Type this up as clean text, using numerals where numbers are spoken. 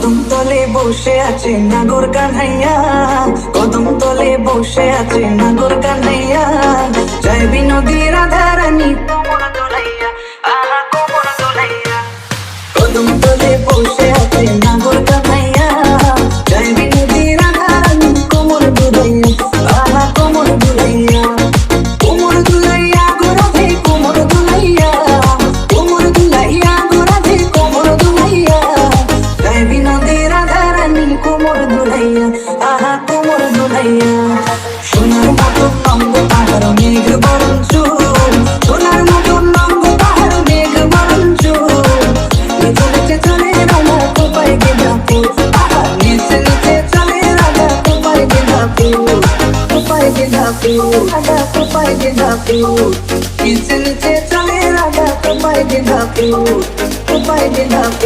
কদম তলে বসে আছে নাগর কানাইয়া, কদম তলে বসে আছে নাগর কানাইয়া, জয় বিনোদী রাধা রানী কোমর দোলাইয়া, আহা কোমর দোলাইয়া। কদম তলে বসে আছে নাগর কানাইয়া, জয় বিনোদী রাধা রানী কোমর দোলাইয়া, আহা কোমর দোলাইয়া। কোমর দোলাইয়া গো রাধে কোমর দোলাইয়া, কোমর দোলাইয়া গো রাধে কোমর দোলাইয়া, জয় বিনোদী রাধা রানী কোমর দোলাইয়া, আহা কোমর দোলাইয়া। সোনার মতো নন্দ পাহাড় মেঘ বরণ চুল, সোনার মতো নন্দ পাহাড় মেঘ বরণ চুল, নিচে নিচে চলে রাধা কোপায় গেঁদা ফুল, আহা নিচে নিচে চলে রাধা কোপায় গেঁদা ফুল, কোপায় গেঁদা ফুল, রাধা কোপায় গেঁদা ফুল, নিচে নিচে চলে রাধা কোপায় গেঁদা ফুল, কোপায় গেঁদা ফুল।